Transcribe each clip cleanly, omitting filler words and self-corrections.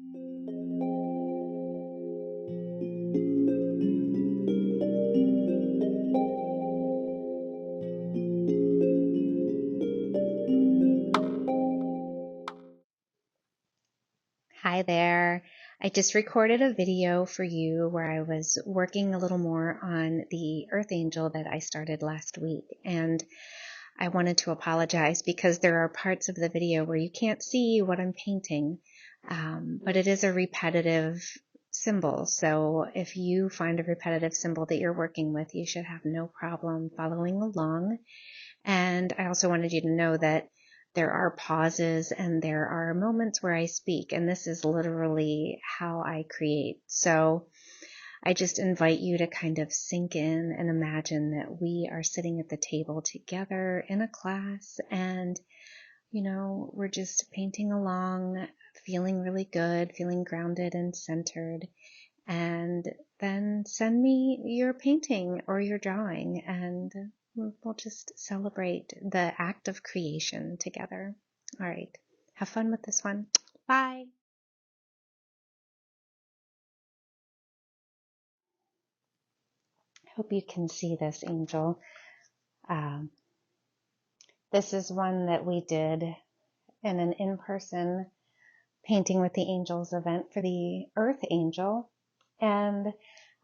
Hi there. I just recorded a video for you where I was working a little more on the Earth Angel that I started last week. And I wanted to apologize because there are parts of the video where you can't see what I'm painting, but it is a repetitive symbol. So if you find a repetitive symbol that you're working with, you should have no problem following along. And I also wanted you to know that there are pauses and there are moments where I speak, and this is literally how I create. So I just invite you to kind of sink in and imagine that we are sitting at the table together in a class and, we're just painting along, feeling really good, feeling grounded and centered. And then send me your painting or your drawing and we'll just celebrate the act of creation together. All right. Have fun with this one. Bye. I hope you can see this angel. This is one that we did in an in-person Painting with the Angels event for the Earth Angel. And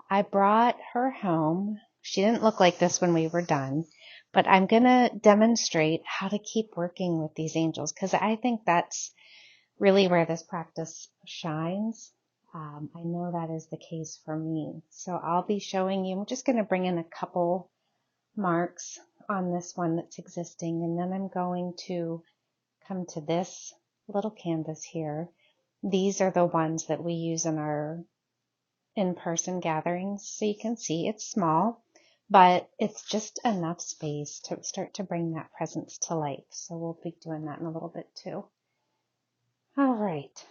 I brought her home. She didn't look like this when we were done, but I'm going to demonstrate how to keep working with these angels because I think that's really where this practice shines. I know that is the case for me. So I'll be showing you, I'm just going to bring in a couple marks on this one that's existing, and then I'm going to come to this little canvas here. These are the ones that we use in our in-person gatherings. So you can see it's small, but it's just enough space to start to bring that presence to life. So we'll be doing that in a little bit too. All right.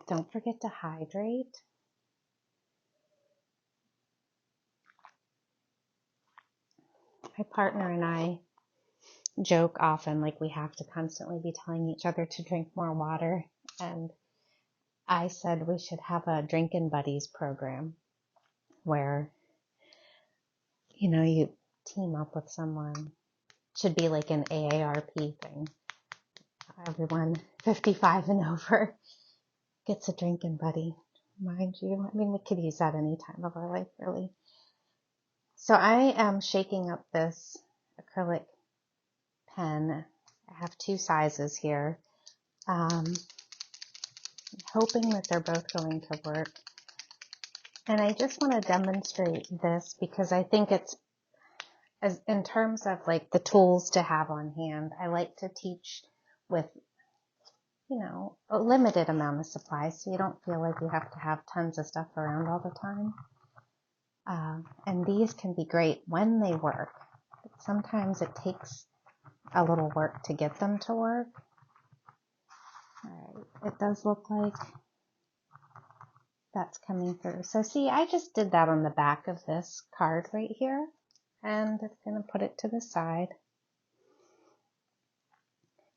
Don't forget to hydrate. My partner and I joke often like we have to constantly be telling each other to drink more water. And I said we should have a drinking buddies program where, you team up with someone. Should be like an AARP thing. Everyone 55 and over gets a drinking buddy, mind you. I mean, we could use that any time of our life, really. So I am shaking up this acrylic pen. I have two sizes here. Hoping that they're both going to work. And I just want to demonstrate this because I think it's, as in terms of like the tools to have on hand, I like to teach with, a limited amount of supplies so you don't feel like you have to have tons of stuff around all the time. And these can be great when they work. But sometimes it takes a little work to get them to work. All right, it does look like that's coming through. So see, I just did that on the back of this card right here, and I'm going to put it to the side.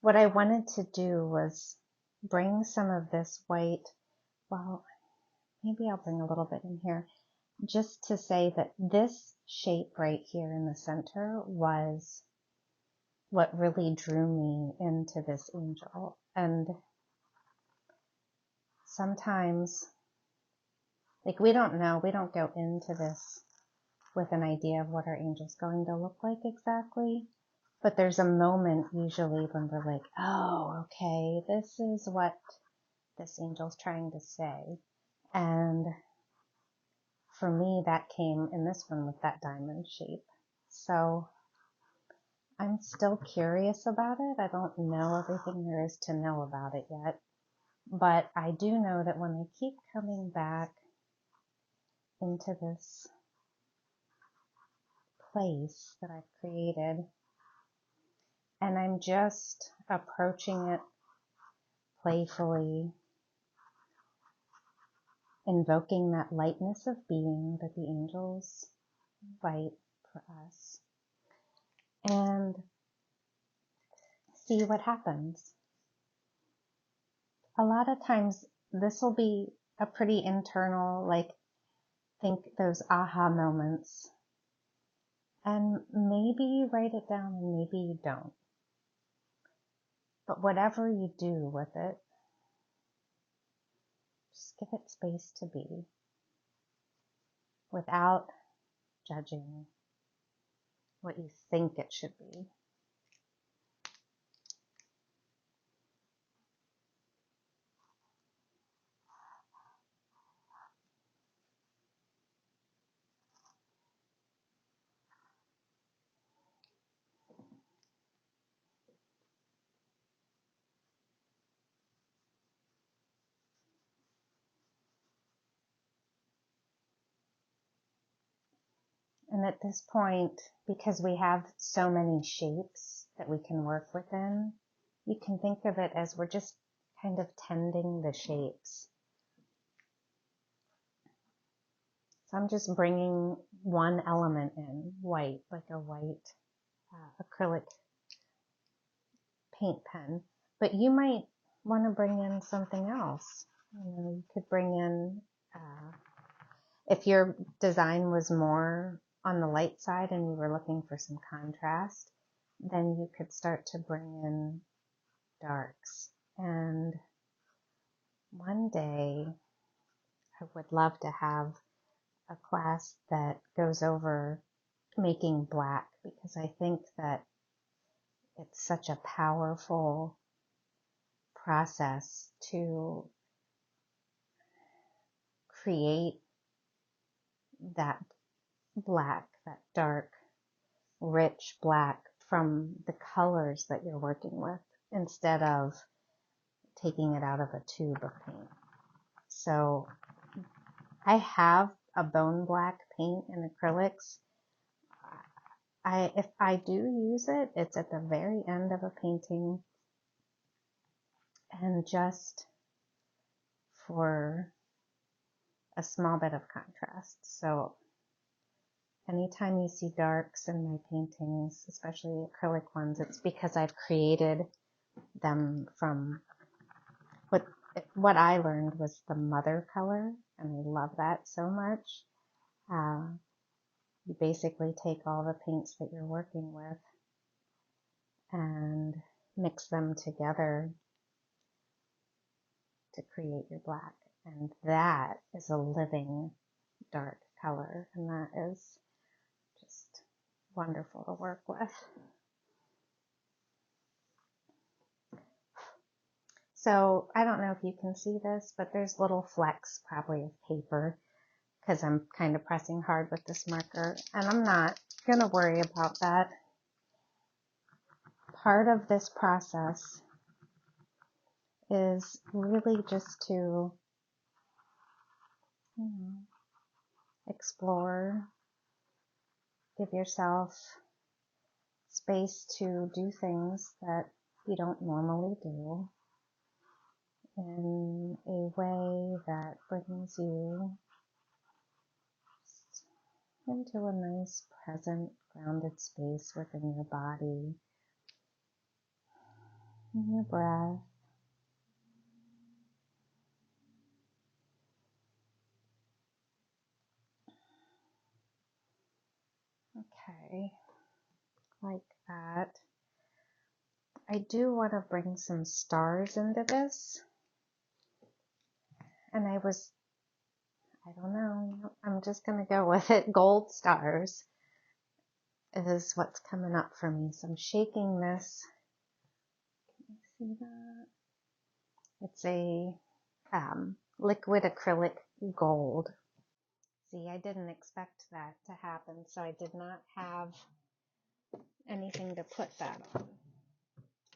What I wanted to do was bring some of this white, well, maybe I'll bring a little bit in here, just to say that this shape right here in the center was what really drew me into this angel. And sometimes, like we don't go into this with an idea of what our angel's going to look like exactly. But there's a moment usually when we're like, oh, okay, this is what this angel's trying to say. And for me, that came in this one with that diamond shape. So I'm still curious about it. I don't know everything there is to know about it yet. But I do know that when I keep coming back into this place that I've created, and I'm just approaching it playfully, invoking that lightness of being that the angels invite for us. And see what happens. A lot of times this will be a pretty internal, like, think those aha moments. And maybe write it down and maybe you don't. But whatever you do with it, just give it space to be without judging what you think it should be. And at this point, because we have so many shapes that we can work within, you can think of it as we're just kind of tending the shapes. So I'm just bringing one element in, white, like a white acrylic paint pen. But you might want to bring in something else. You could bring in, if your design was more on the light side and you were looking for some contrast, then you could start to bring in darks. And one day I would love to have a class that goes over making black, because I think that it's such a powerful process to create that black, that dark, rich black from the colors that you're working with, instead of taking it out of a tube of paint. So I have a bone black paint in acrylics. If I do use it, it's at the very end of a painting and just for a small bit of contrast. So anytime you see darks in my paintings, especially acrylic ones, it's because I've created them from what I learned was the mother color, and I love that so much. You basically take all the paints that you're working with and mix them together to create your black. And that is a living dark color, and that is just wonderful to work with. So I don't know if you can see this, but there's little flecks probably of paper because I'm kind of pressing hard with this marker, and I'm not going to worry about that. Part of this process is really just to explore, give yourself space to do things that you don't normally do in a way that brings you into a nice, present, grounded space within your body and your breath. Okay, like that. I do want to bring some stars into this, and I don't know, I'm just going to go with it. Gold stars is what's coming up for me. So I'm shaking this. Can you see that? It's a liquid acrylic gold. See, I didn't expect that to happen, so I did not have anything to put that on.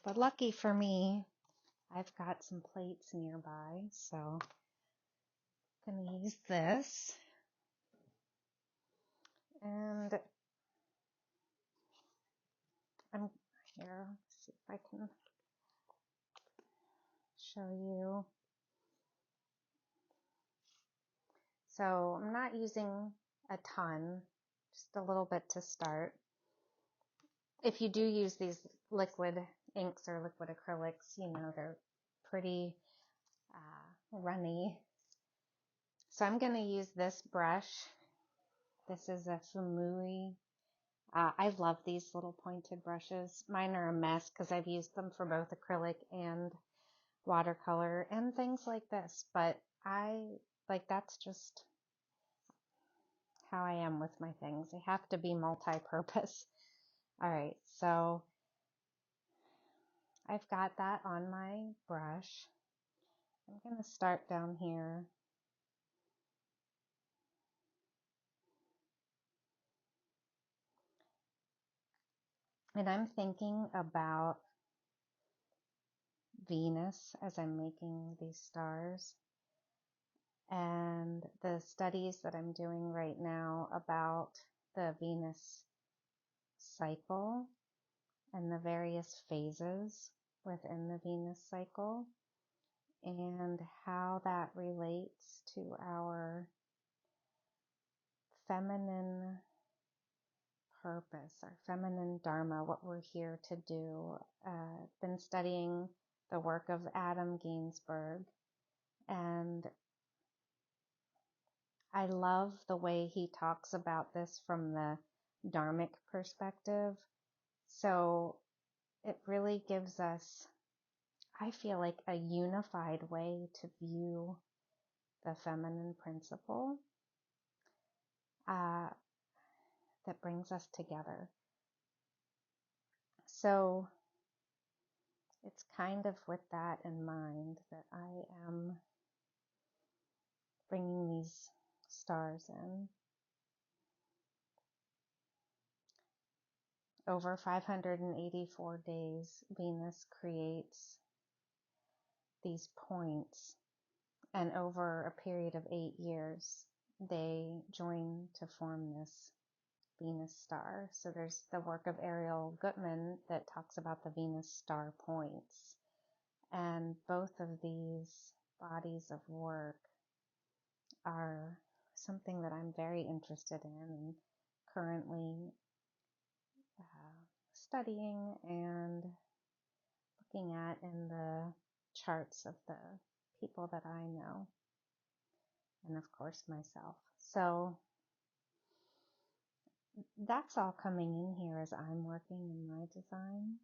But lucky for me, I've got some plates nearby, so I'm going to use this. And I'm here, see if I can show you. So I'm not using a ton, just a little bit to start. If you do use these liquid inks or liquid acrylics, they're pretty runny. So I'm going to use this brush. This is a Fumui. I love these little pointed brushes. Mine are a mess because I've used them for both acrylic and watercolor and things like this, but that's just how I am with my things. They have to be multi-purpose. All right, so I've got that on my brush. I'm going to start down here. And I'm thinking about Venus as I'm making these stars, and the studies that I'm doing right now about the Venus cycle and the various phases within the Venus cycle, and how that relates to our feminine purpose, our feminine dharma, what we're here to do. Been studying the work of Adam Gainsbourg, and I love the way he talks about this from the dharmic perspective. So it really gives us, I feel like, a unified way to view the feminine principle that brings us together. So it's kind of with that in mind that I am bringing these stars in. Over 584 days, Venus creates these points, and over a period of 8 years, they join to form this Venus star. So there's the work of Ariel Gutman that talks about the Venus star points. And both of these bodies of work are something that I'm very interested in and currently studying and looking at in the charts of the people that I know, and of course myself. So that's all coming in here as I'm working in my design.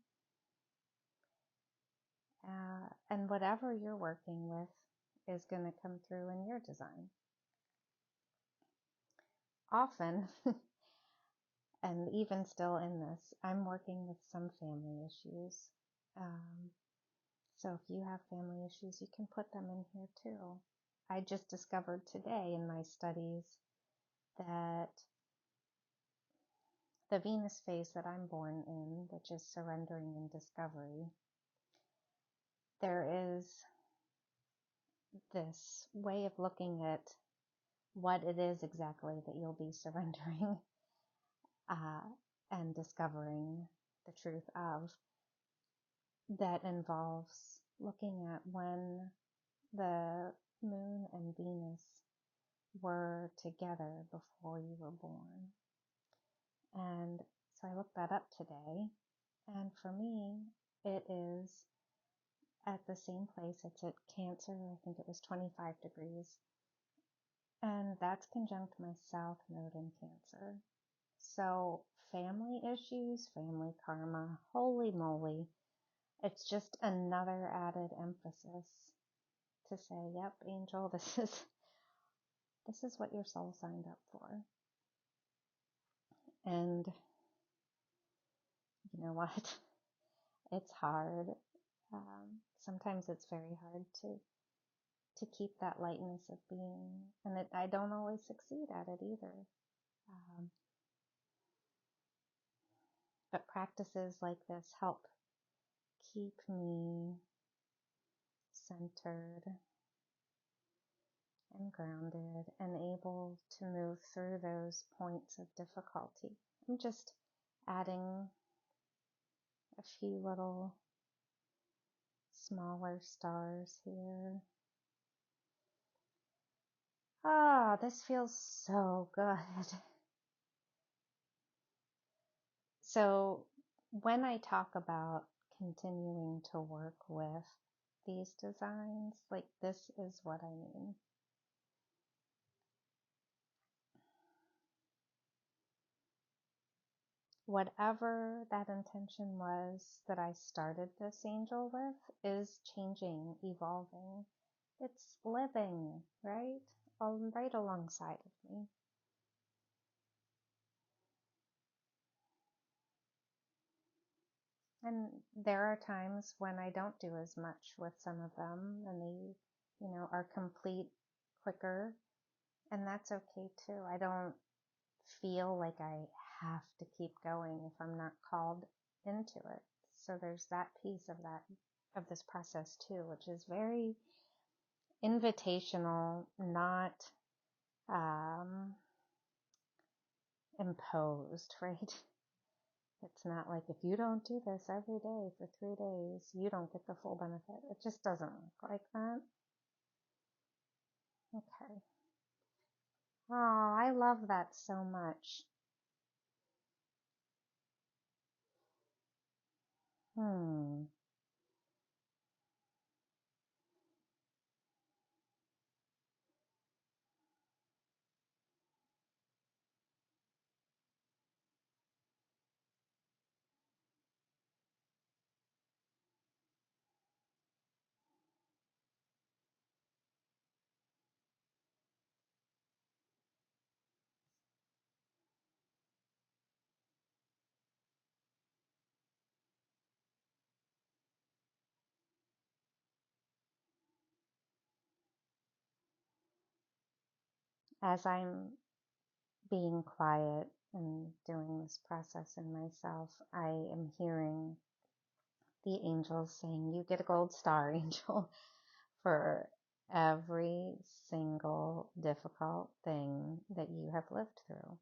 And whatever you're working with is going to come through in your design. Often, and even still in this, I'm working with some family issues. So if you have family issues, you can put them in here too. I just discovered today in my studies that the Venus phase that I'm born in, which is surrendering and discovery, there is this way of looking at what it is exactly that you'll be surrendering and discovering the truth of, that involves looking at when the moon and Venus were together before you were born. And so I looked that up today, and for me, it is at the same place. It's at Cancer. I think it was 25 degrees. And that's conjunct my South Node in Cancer. So family issues, family karma, holy moly. It's just another added emphasis to say, yep, Angel, this is what your soul signed up for. And you know what? It's hard. Sometimes it's very hard to keep that lightness of being, and I don't always succeed at it either. But practices like this help keep me centered and grounded and able to move through those points of difficulty. I'm just adding a few little smaller stars here. Ah, this feels so good. So when I talk about continuing to work with these designs, like this is what I mean. Whatever that intention was that I started this angel with is changing, evolving. It's living, right? Right alongside of me. And there are times when I don't do as much with some of them and they, are complete quicker. And that's okay too. I don't feel like I have to keep going if I'm not called into it. So there's that piece of this process too, which is very invitational, not imposed, right? It's not like if you don't do this every day for 3 days, you don't get the full benefit. It just doesn't look like that. Okay. Oh, I love that so much. As I'm being quiet and doing this process in myself, I am hearing the angels saying, you get a gold star, angel, for every single difficult thing that you have lived through.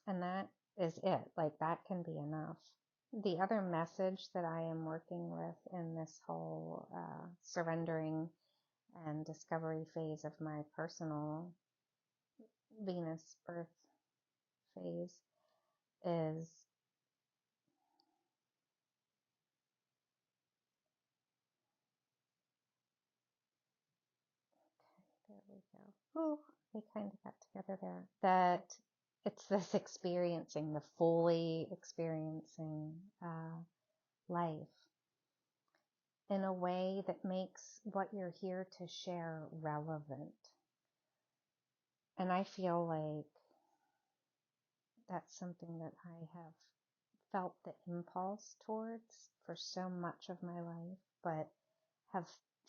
And that is it. Like, that can be enough. The other message that I am working with in this whole surrendering and discovery phase of my personal Venus birth phase is there we go. Oh, they kind of got together there. That it's this experiencing, the fully experiencing life in a way that makes what you're here to share relevant. And I feel like that's something that I have felt the impulse towards for so much of my life, but have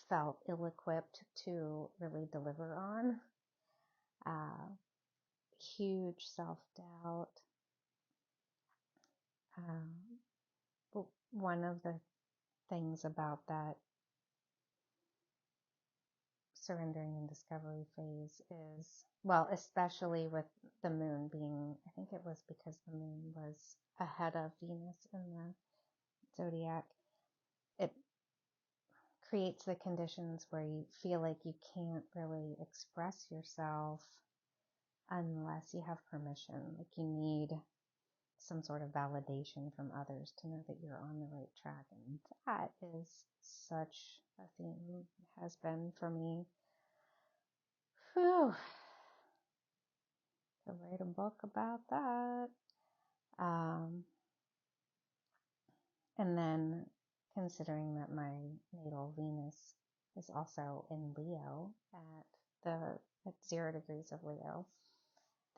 felt ill-equipped to really deliver on. Huge self-doubt. One of the things about that surrendering and discovery phase is, well, especially with the moon being, I think it was because the moon was ahead of Venus in the zodiac, it creates the conditions where you feel like you can't really express yourself unless you have permission. Like, you need some sort of validation from others to know that you're on the right track. And that is such a theme, has been for me. Whew. Could write a book about that. And then considering that my natal Venus is also in Leo at 0 degrees of Leo,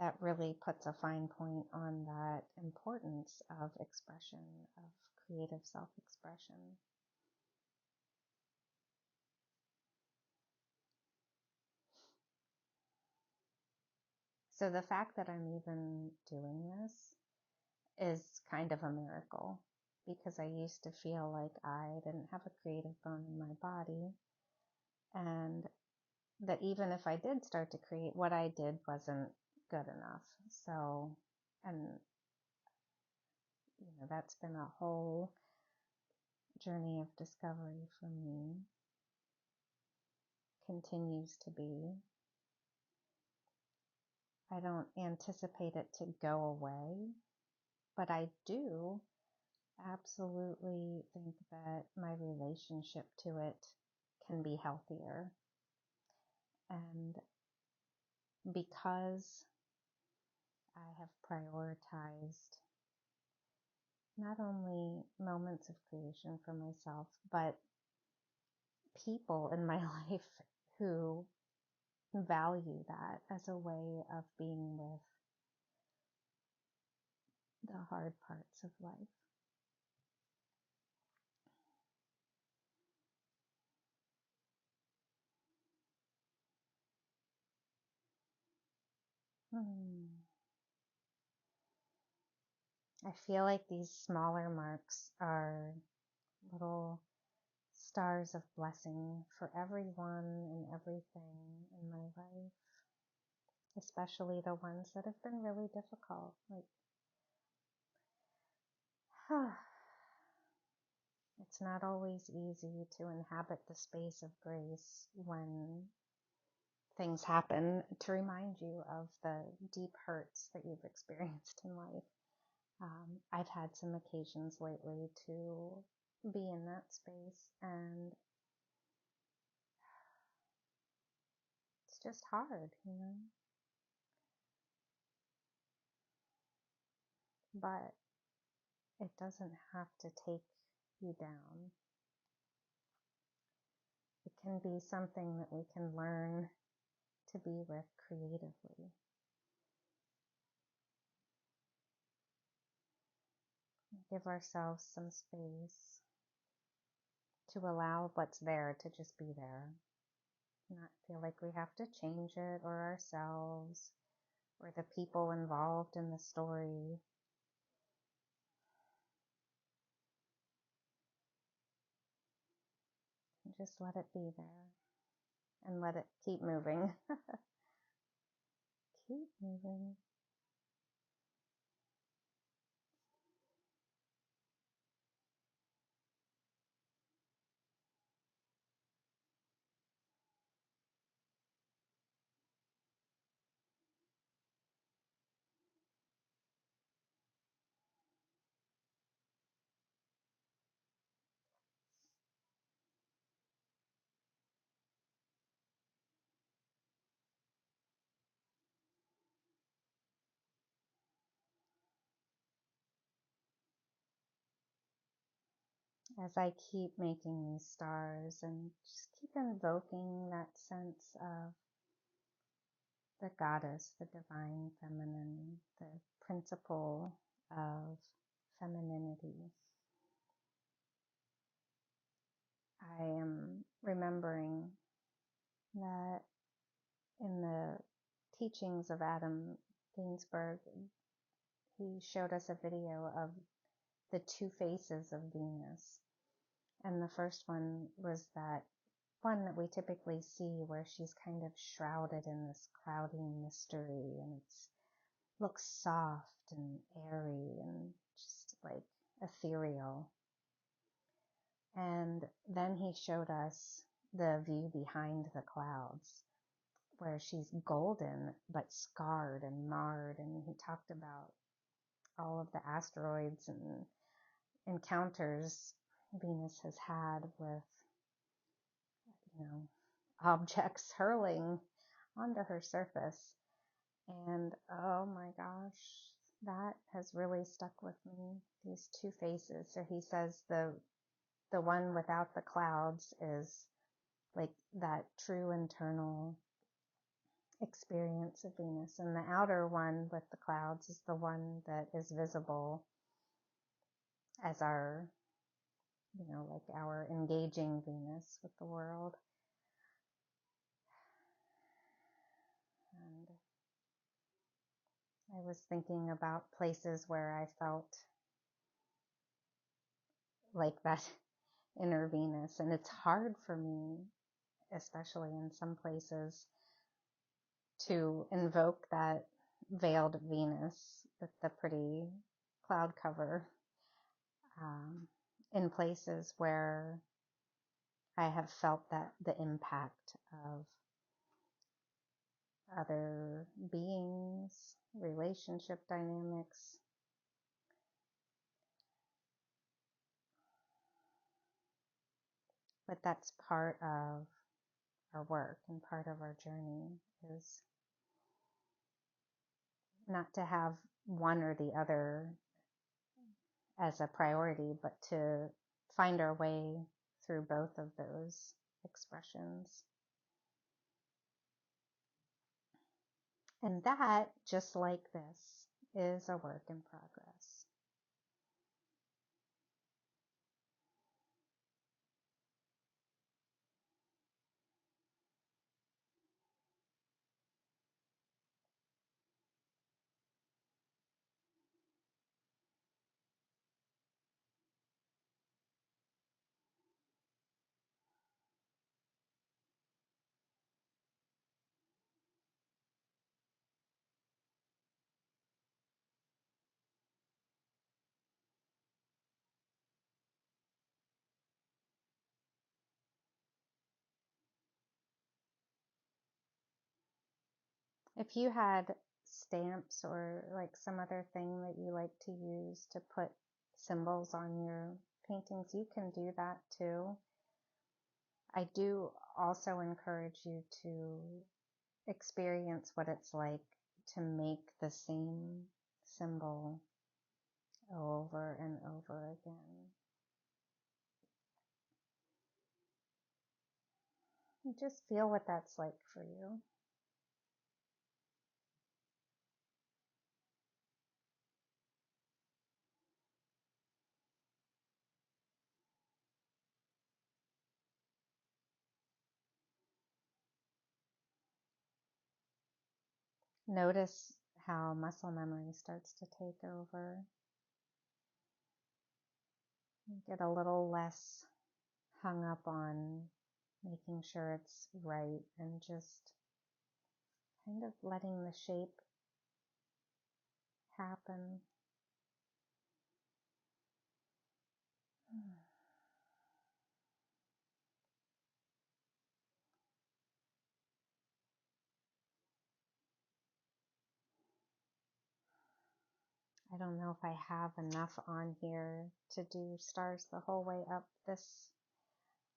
that really puts a fine point on that importance of expression, of creative self-expression. So the fact that I'm even doing this is kind of a miracle, because I used to feel like I didn't have a creative bone in my body, and that even if I did start to create, what I did wasn't good enough. So, and that's been a whole journey of discovery for me, continues to be. I don't anticipate it to go away, but I do absolutely think that my relationship to it can be healthier. And because I have prioritized not only moments of creation for myself, but people in my life who value that as a way of being with the hard parts of life. I feel like these smaller marks are little stars of blessing for everyone and everything in my life, especially the ones that have been really difficult. Like, it's not always easy to inhabit the space of grace when things happen to remind you of the deep hurts that you've experienced in life. I've had some occasions lately to be in that space, and it's just hard, but it doesn't have to take you down. It can be something that we can learn to be with creatively. Give ourselves some space to allow what's there to just be there. Not feel like we have to change it or ourselves or the people involved in the story. Just let it be there and let it keep moving. Keep moving. As I keep making these stars and just keep invoking that sense of the goddess, the divine feminine, the principle of femininity, I am remembering that in the teachings of Adam Ginsburg, he showed us a video of the two faces of Venus. And the first one was that one that we typically see where she's kind of shrouded in this cloudy mystery, and it looks soft and airy and just like ethereal. And then he showed us the view behind the clouds, where she's golden but scarred and marred, and he talked about all of the asteroids and encounters Venus has had with, objects hurling onto her surface. And oh my gosh, that has really stuck with me, these two faces. So he says the one without the clouds is like that true internal experience of Venus, and the outer one with the clouds is the one that is visible as our, like our engaging Venus with the world. And I was thinking about places where I felt like that inner Venus, and it's hard for me, especially in some places, to invoke that veiled Venus with the pretty cloud cover in places where I have felt that the impact of other beings, relationship dynamics. But that's part of our work and part of our journey, is not to have one or the other as a priority, but to find our way through both of those expressions. And that, just like this, is a work in progress. If you had stamps or like some other thing that you like to use to put symbols on your paintings, you can do that too. I do also encourage you to experience what it's like to make the same symbol over and over again. And just feel what that's like for you. Notice how muscle memory starts to take over. Get a little less hung up on making sure it's right and just kind of letting the shape happen. I don't know if I have enough on here to do stars the whole way up this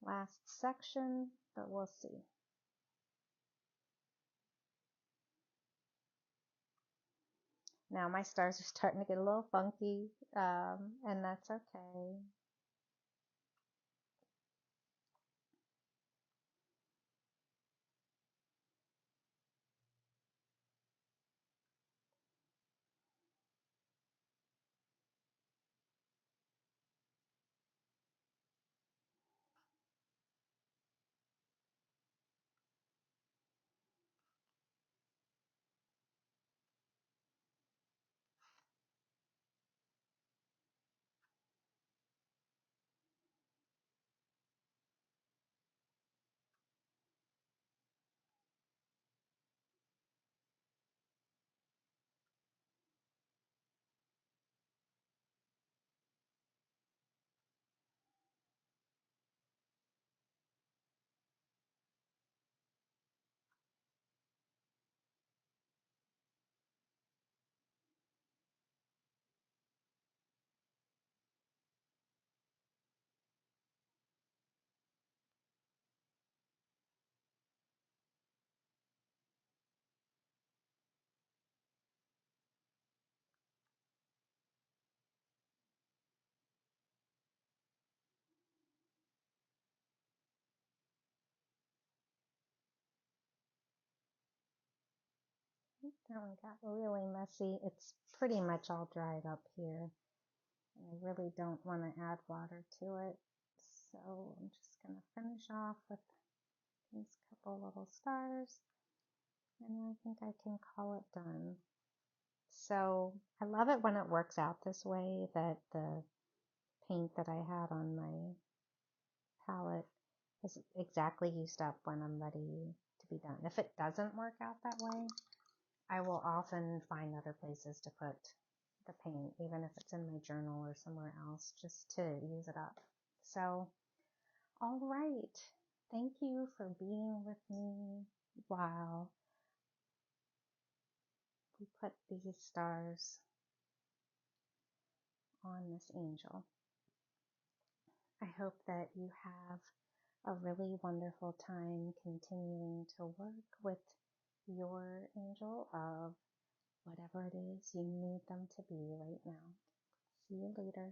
last section, but we'll see. Now my stars are starting to get a little funky, and that's okay. That one got really messy. It's pretty much all dried up here. And I really don't want to add water to it. So I'm just going to finish off with these couple little stars. And I think I can call it done. So I love it when it works out this way, that the paint that I had on my palette is exactly used up when I'm ready to be done. If it doesn't work out that way, I will often find other places to put the paint, even if it's in my journal or somewhere else, just to use it up. So, all right. Thank you for being with me while we put these stars on this angel. I hope that you have a really wonderful time continuing to work with your angel of whatever it is you need them to be right now. See you later.